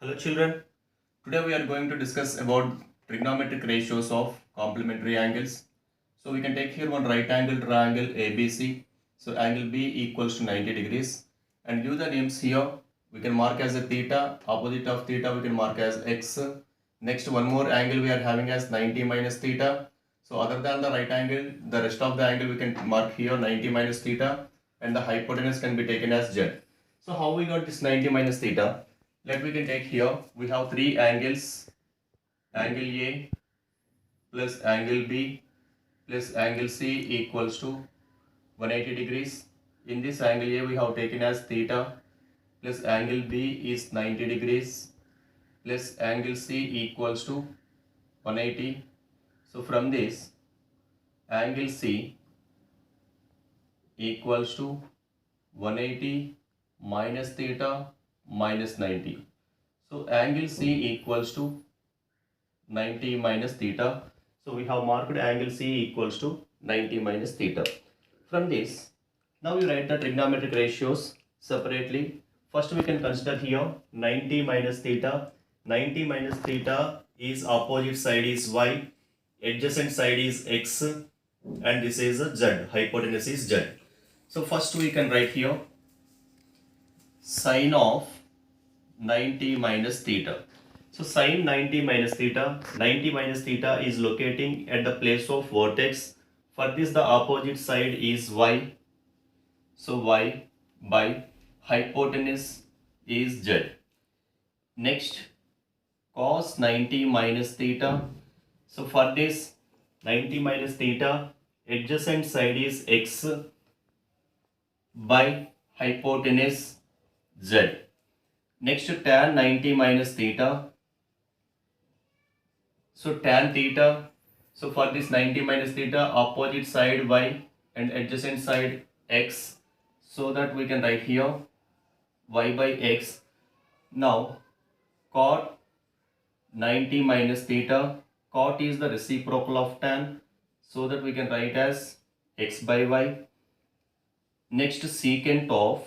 Hello children, today we are going to discuss about trigonometric ratios of complementary angles. So we can take here one right angle triangle ABC. So angle B equals to 90 degrees and give the names here. We can mark as a theta, opposite of theta we can mark as x. Next one more angle we are having as 90 minus theta. So other than the right angle, the rest of the angle we can mark here 90 minus theta and the hypotenuse can be taken as z. So how we got this 90 minus theta? Let we can take here, we have three angles, angle A plus angle B plus angle C equals to 180 degrees. In this angle A we have taken as theta plus angle B is 90 degrees plus angle C equals to 180. So from this, angle C equals to 180 minus theta minus 90. So angle C equals to 90 minus theta. So we have marked angle C equals to 90 minus theta. From this, now we write the trigonometric ratios separately. First we can consider here 90 minus theta. 90 minus theta is opposite side is y, adjacent side is x, and this is a z, hypotenuse is z. So first we can write here sine of 90 minus theta. So sine 90 minus theta, 90 minus theta is locating at the place of vertex. For this the opposite side is y. So y by hypotenuse is z. Next cos 90 minus theta. So for this 90 minus theta, adjacent side is x by hypotenuse z. Next tan 90 minus theta. So tan theta, so for this 90 minus theta, opposite side y and adjacent side x, so that we can write here y by x. Now cot 90 minus theta, cot is the reciprocal of tan, so that we can write as x by y. Next secant of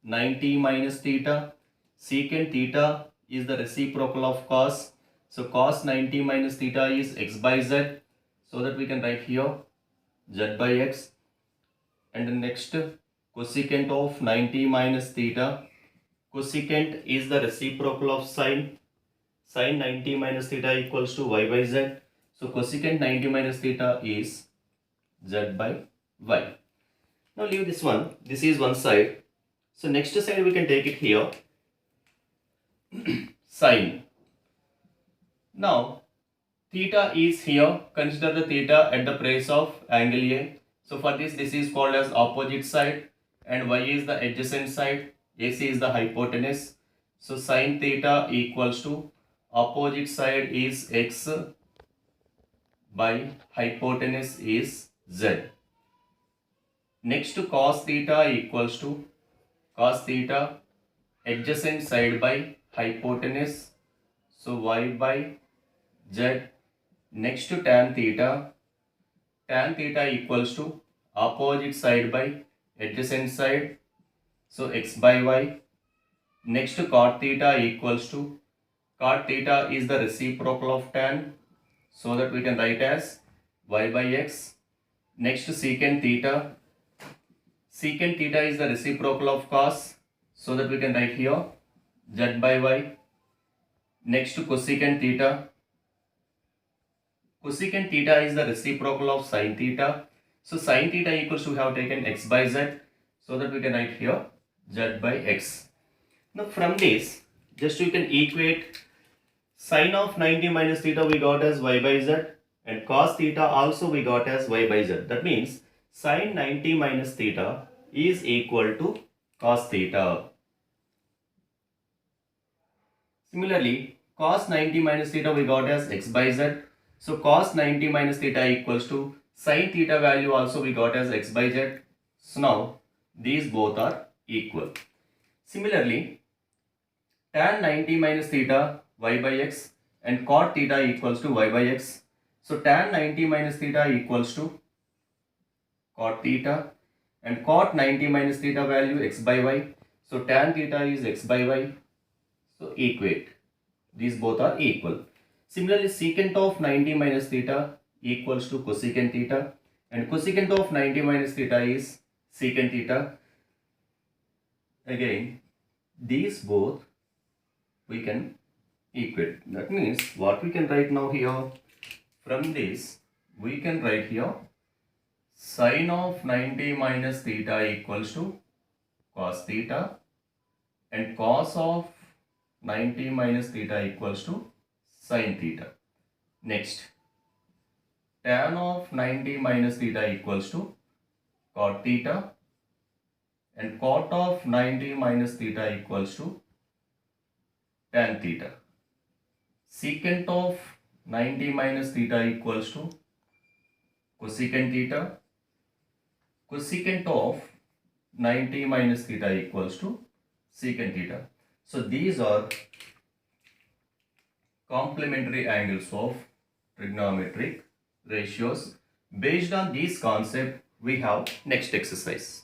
90 minus theta, secant theta is the reciprocal of cos. So cos 90 minus theta is x by z, so that we can write here z by x. And the next cosecant of 90 minus theta, cosecant is the reciprocal of sine. Sine 90 minus theta equals to y by z. So cosecant 90 minus theta is z by y. Now leave this one. This is one side. So next side we can take it here. Sine. Now theta is here. Consider the theta at the place of angle A. So for this is called as opposite side and y is the adjacent side. AC is the hypotenuse. So sine theta equals to opposite side is x by hypotenuse is z. Next to cos theta equals to cos theta adjacent side by hypotenuse. So y by z. Next to tan theta equals to opposite side by adjacent side. So x by y. Next to cot theta equals to cot theta is the reciprocal of tan, so that we can write as y by x. Next to secant theta is the reciprocal of cos, so that we can write here z by y. Next to cosecant theta is the reciprocal of sin theta. So sin theta equals to, we have taken x by z, so that we can write here z by x. Now from this, just we can equate sine of 90 minus theta we got as y by z, and cos theta also we got as y by z. That means sine 90 minus theta is equal to cos theta. Similarly, cos 90 minus theta we got as x by z. So cos 90 minus theta equals to sin theta value also we got as x by z. So now these both are equal. Similarly, tan 90 minus theta y by x and cot theta equals to y by x. So tan 90 minus theta equals to cot theta and cot 90 minus theta value x by y. So tan theta is x by y. So equate. These both are equal. Similarly, secant of 90 minus theta equals to cosecant theta, and cosecant of 90 minus theta is secant theta. Again, these both we can equate. That means what we can write now here, from this we can write here sine of 90 minus theta equals to cos theta, and cos of 90 minus theta equals to sin theta. Next, tan of 90 minus theta equals to cot theta, and cot of 90 minus theta equals to tan theta. Secant of 90 minus theta equals to cosecant theta. Cosecant of 90 minus theta equals to secant theta. So these are complementary angles of trigonometric ratios. Based on this concept, we have next exercise.